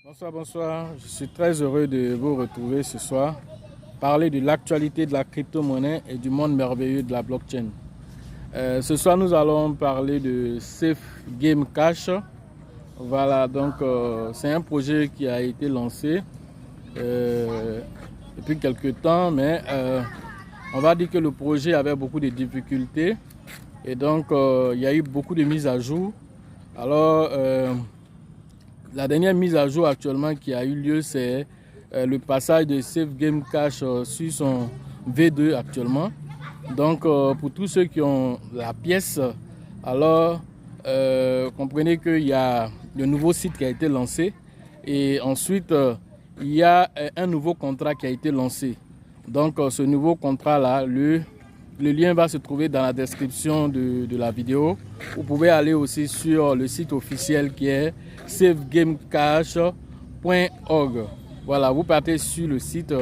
Bonsoir, bonsoir. Je suis très heureux de vous retrouver ce soir, parler de l'actualité de la crypto-monnaie et du monde merveilleux de la blockchain. Ce soir, nous allons parler de Safe Game Cash. Voilà, donc c'est un projet qui a été lancé depuis quelques temps, mais on va dire que le projet avait beaucoup de difficultés et donc il y a eu beaucoup de mises à jour. Alors, la dernière mise à jour actuellement qui a eu lieu, c'est le passage de Safe Game Cash sur son V2 actuellement. Donc, pour tous ceux qui ont la pièce, alors comprenez qu'il y a le nouveau site qui a été lancé et ensuite il y a un nouveau contrat qui a été lancé. Donc, ce nouveau contrat-là, le lien va se trouver dans la description de la vidéo. Vous pouvez aller aussi sur le site officiel qui est safegamecash.org. Voilà, vous partez sur le site.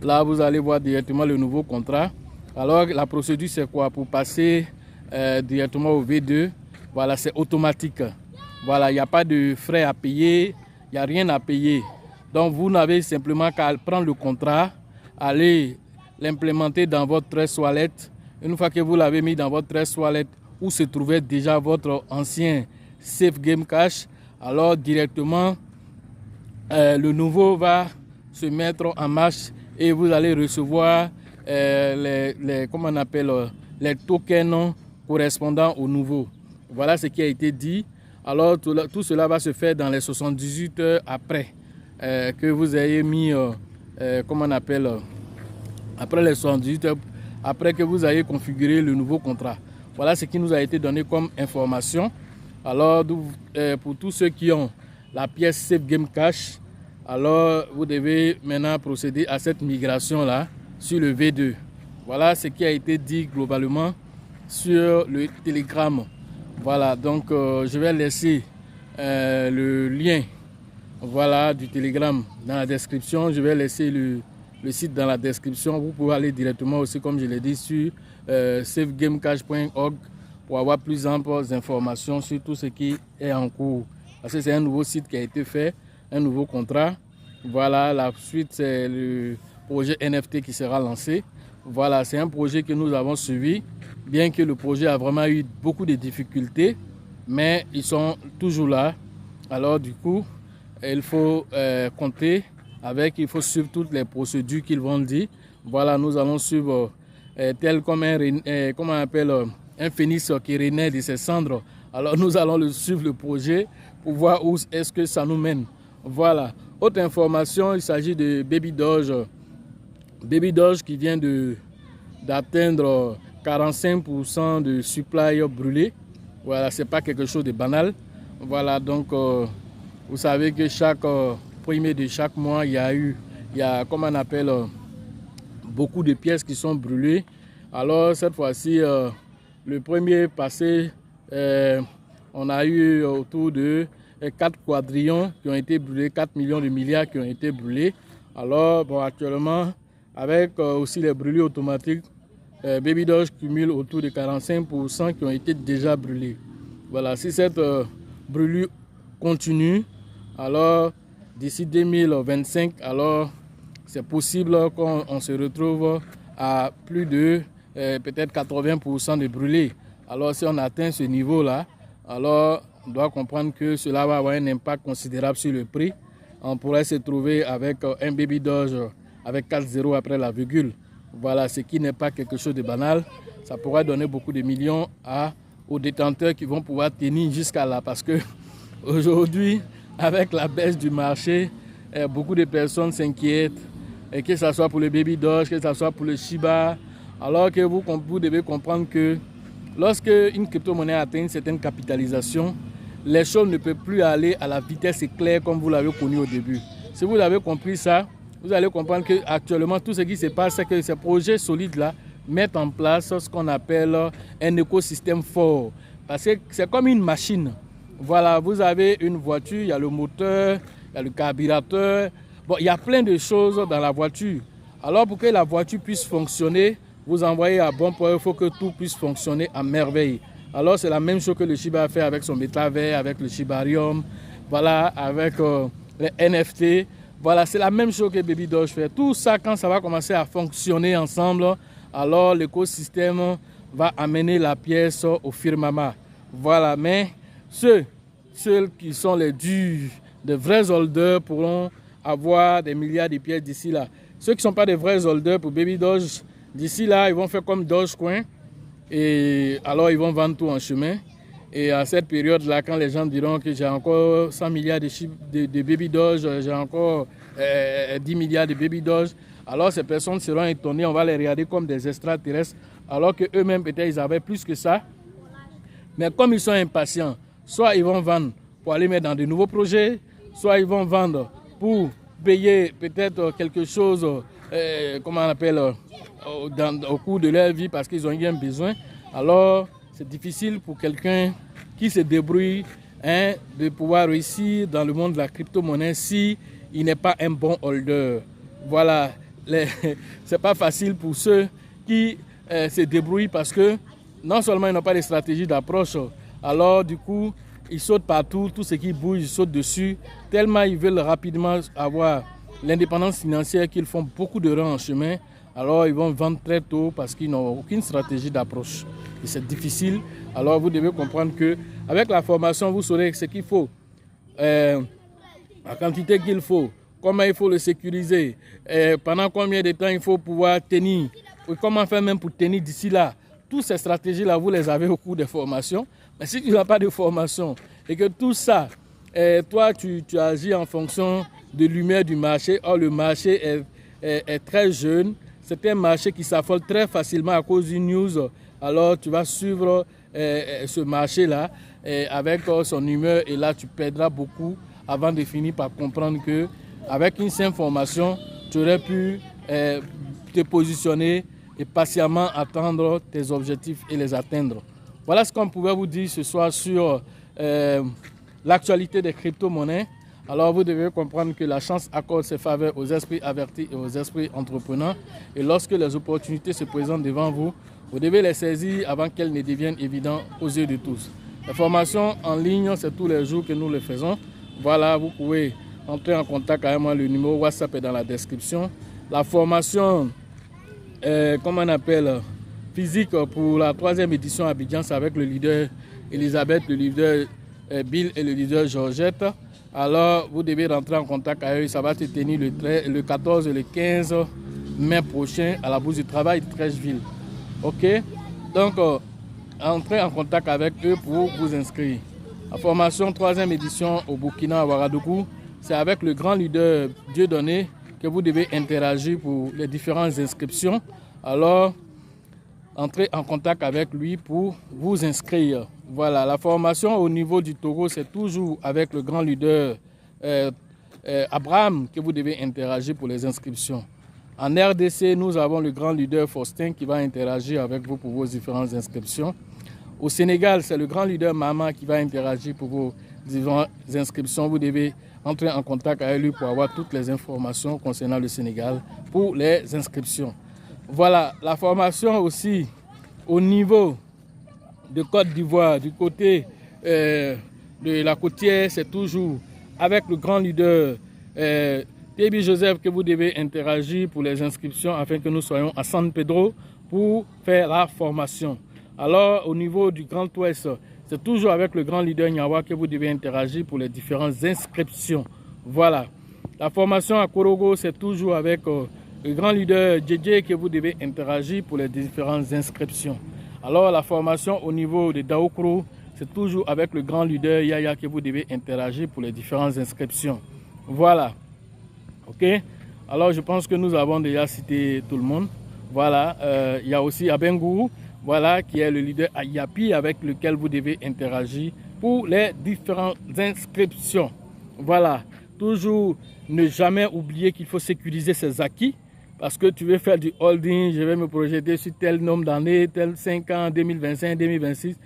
Là, vous allez voir directement le nouveau contrat. Alors, la procédure, c'est quoi? Pour passer directement au V2, voilà, c'est automatique. Voilà, il n'y a pas de frais à payer, il n'y a rien à payer. Donc, vous n'avez simplement qu'à prendre le contrat, aller l'implémenter dans votre Trust Wallet. Une fois que vous l'avez mis dans votre Trust Wallet où se trouvait déjà votre ancien Safe Game Cash, alors directement le nouveau va se mettre en marche et vous allez recevoir comment on appelle, les tokens correspondant au nouveau. Voilà ce qui a été dit. Alors tout cela va se faire dans les 78 heures après que vous ayez mis, comment on appelle, après les 78 heures, après que vous ayez configuré le nouveau contrat. Voilà ce qui nous a été donné comme information. Alors, pour tous ceux qui ont la pièce Safe Game Cash, alors vous devez maintenant procéder à cette migration-là sur le V2. Voilà ce qui a été dit globalement sur le Telegram. Voilà, donc je vais laisser le lien, voilà, du Telegram dans la description. Je vais laisser le site dans la description. Vous pouvez aller directement aussi, comme je l'ai dit, sur safegamecash.org pour avoir plus amples informations sur tout ce qui est en cours. Parce que c'est un nouveau site qui a été fait, un nouveau contrat. Voilà, la suite, c'est le projet NFT qui sera lancé. Voilà, c'est un projet que nous avons suivi, bien que le projet a vraiment eu beaucoup de difficultés, mais ils sont toujours là. Alors du coup, il faut compter avec, il faut suivre toutes les procédures qu'ils vont dire. Voilà, nous allons suivre tel comme comment on appelle, un phénix qui renaît de ses cendres. Alors nous allons suivre le projet pour voir où est-ce que ça nous mène. Voilà. Autre information, il s'agit de Baby Doge. Baby Doge qui vient d'atteindre 45% de supply brûlé. Voilà, c'est pas quelque chose de banal. Voilà, donc vous savez que chaque premier de chaque mois, il y a, comme on appelle, beaucoup de pièces qui sont brûlées. Alors cette fois-ci, le premier passé, on a eu autour de 4 quadrillions qui ont été brûlés, 4 millions de milliards qui ont été brûlés. Alors bon, actuellement, avec aussi les brûlures automatiques, Baby Doge cumule autour de 45% qui ont été déjà brûlés. Voilà, si cette brûlure continue, alors d'ici 2025, alors c'est possible qu'on se retrouve à plus de peut-être 80% de brûlés. Alors si on atteint ce niveau-là, alors on doit comprendre que cela va avoir un impact considérable sur le prix. On pourrait se trouver avec un Baby Doge avec 4 zéros après la virgule. Voilà, ce qui n'est pas quelque chose de banal. Ça pourrait donner beaucoup de millions aux détenteurs qui vont pouvoir tenir jusqu'à là. Parce que aujourd'hui, avec la baisse du marché, beaucoup de personnes s'inquiètent. Et que ce soit pour le Baby Doge, que ce soit pour le Shiba. Alors que vous devez comprendre que lorsque une crypto-monnaie atteint une certaine capitalisation, les choses ne peuvent plus aller à la vitesse éclair comme vous l'avez connu au début. Si vous avez compris ça, vous allez comprendre qu'actuellement, tout ce qui se passe, c'est que ces projets solides-là mettent en place ce qu'on appelle un écosystème fort. Parce que c'est comme une machine. Voilà, vous avez une voiture, il y a le moteur, il y a le carburateur. Bon, il y a plein de choses dans la voiture. Alors, pour que la voiture puisse fonctionner, vous envoyez à bon port, il faut que tout puisse fonctionner à merveille. Alors, c'est la même chose que le Shiba a fait avec son métavers, avec le Shibarium, voilà, avec les NFT. Voilà, c'est la même chose que Baby Doge fait. Tout ça, quand ça va commencer à fonctionner ensemble, alors l'écosystème va amener la pièce au firmament. Voilà, mais ceux qui sont les durs, de vrais holders pourront avoir des milliards de pièces d'ici là. Ceux qui ne sont pas des vrais holders pour Baby Doge, d'ici là, ils vont faire comme Dogecoin et alors ils vont vendre tout en chemin. Et à cette période-là, quand les gens diront que j'ai encore 100 milliards de Baby Doge, j'ai encore 10 milliards de Baby Doge, alors ces personnes seront étonnées, on va les regarder comme des extraterrestres, alors qu'eux-mêmes, peut-être, ils avaient plus que ça. Mais comme ils sont impatients, soit ils vont vendre pour aller mettre dans de nouveaux projets, soit ils vont vendre pour payer peut-être quelque chose, comment on appelle, au cours de leur vie parce qu'ils ont eu un besoin. Alors, c'est difficile pour quelqu'un qui se débrouille de pouvoir réussir dans le monde de la crypto-monnaie si il n'est pas un bon holder. Voilà, c'est pas facile pour ceux qui se débrouillent parce que non seulement ils n'ont pas de stratégie d'approche, alors du coup, ils sautent partout, tout ce qui bouge, ils sautent dessus, tellement ils veulent rapidement avoir l'indépendance financière qu'ils font beaucoup de rangs en chemin. Alors ils vont vendre très tôt parce qu'ils n'ont aucune stratégie d'approche. Et c'est difficile. Alors vous devez comprendre qu'avec la formation, vous saurez ce qu'il faut, la quantité qu'il faut, comment il faut le sécuriser, pendant combien de temps il faut pouvoir tenir, et comment faire même pour tenir d'ici là. Toutes ces stratégies-là, vous les avez au cours des formations. Mais si tu n'as pas de formation et que tout ça, toi, tu agis en fonction de l'humeur du marché, or le marché est très jeune, c'est un marché qui s'affole très facilement à cause d'une news, alors tu vas suivre ce marché-là avec son humeur et là tu perdras beaucoup avant de finir par comprendre qu'avec une simple formation, tu aurais pu te positionner et patiemment attendre tes objectifs et les atteindre. Voilà ce qu'on pouvait vous dire ce soir sur l'actualité des crypto-monnaies. Alors vous devez comprendre que la chance accorde ses faveurs aux esprits avertis et aux esprits entrepreneurs. Et lorsque les opportunités se présentent devant vous, vous devez les saisir avant qu'elles ne deviennent évidentes aux yeux de tous. La formation en ligne, c'est tous les jours que nous le faisons. Voilà, vous pouvez entrer en contact avec moi, le numéro WhatsApp est dans la description. La formation, comment on appelle, physique pour la 3e édition à Abidjan, c'est avec le leader Elisabeth, le leader Bill et le leader Georgette. Alors, vous devez rentrer en contact avec eux. Ça va se tenir le 14 et le 15 mai prochain à la Bourse du Travail de Trècheville. OK? Donc, entrez en contact avec eux pour vous inscrire. La formation 3e édition au Burkina, à Ouagadougou, c'est avec le grand leader Dieudonné que vous devez interagir pour les différentes inscriptions. Alors, entrez en contact avec lui pour vous inscrire. Voilà, la formation au niveau du Togo, c'est toujours avec le grand leader Abraham que vous devez interagir pour les inscriptions. En RDC, nous avons le grand leader Faustin qui va interagir avec vous pour vos différentes inscriptions. Au Sénégal, c'est le grand leader Mama qui va interagir pour vos différentes inscriptions. Vous devez entrer en contact avec lui pour avoir toutes les informations concernant le Sénégal pour les inscriptions. Voilà, la formation aussi au niveau de Côte d'Ivoire, du côté de la côtière, c'est toujours avec le grand leader Baby Joseph que vous devez interagir pour les inscriptions afin que nous soyons à San Pedro pour faire la formation. Alors, au niveau du Grand Ouest, c'est toujours avec le grand leader Nyawa que vous devez interagir pour les différentes inscriptions. Voilà. La formation à Korogo, c'est toujours avec le grand leader JJ que vous devez interagir pour les différentes inscriptions. Alors, la formation au niveau de Daokro, c'est toujours avec le grand leader Yaya que vous devez interagir pour les différentes inscriptions. Voilà. OK? Alors, je pense que nous avons déjà cité tout le monde. Voilà. Il y a aussi Abengourou, voilà, qui est le leader Ayapi avec lequel vous devez interagir pour les différentes inscriptions. Voilà. Toujours ne jamais oublier qu'il faut sécuriser ses acquis. Parce que tu veux faire du holding, je vais me projeter sur tel nombre d'années, tel 5 ans, 2025, 2026.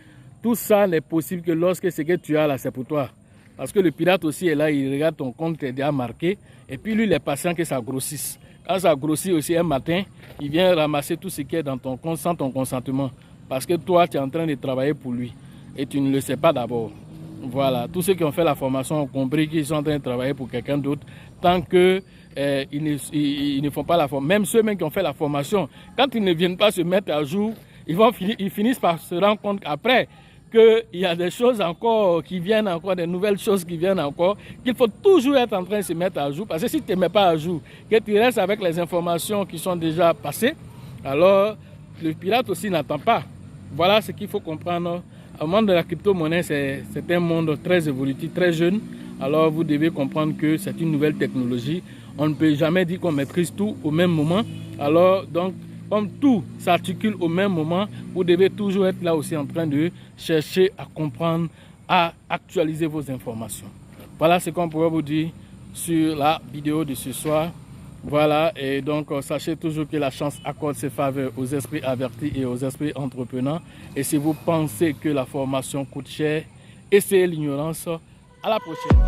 Tout ça n'est possible que lorsque ce que tu as là, c'est pour toi. Parce que le pirate aussi est là, il regarde ton compte qui est déjà marqué. Et puis lui, il est patient que ça grossisse. Quand ça grossit aussi un matin, il vient ramasser tout ce qui est dans ton compte sans ton consentement. Parce que toi, tu es en train de travailler pour lui. Et tu ne le sais pas d'abord. Voilà, tous ceux qui ont fait la formation ont compris qu'ils sont en train de travailler pour quelqu'un d'autre tant que ils ne font pas la formation. Même ceux qui ont fait la formation, quand ils ne viennent pas se mettre à jour, ils finissent par se rendre compte qu'après qu'il y a des choses encore qui viennent encore, des nouvelles choses qui viennent encore, qu'il faut toujours être en train de se mettre à jour. Parce que si tu ne te mets pas à jour, que tu restes avec les informations qui sont déjà passées, alors le pirate aussi n'attend pas. Voilà ce qu'il faut comprendre. Le monde de la crypto-monnaie, c'est un monde très évolutif, très jeune. Alors vous devez comprendre que c'est une nouvelle technologie. On ne peut jamais dire qu'on maîtrise tout au même moment. Alors donc, comme tout s'articule au même moment, vous devez toujours être là aussi en train de chercher à comprendre, à actualiser vos informations. Voilà ce qu'on pourrait vous dire sur la vidéo de ce soir. Voilà, et donc sachez toujours que la chance accorde ses faveurs aux esprits avertis et aux esprits entrepreneurs. Et si vous pensez que la formation coûte cher, essayez l'ignorance. À la prochaine.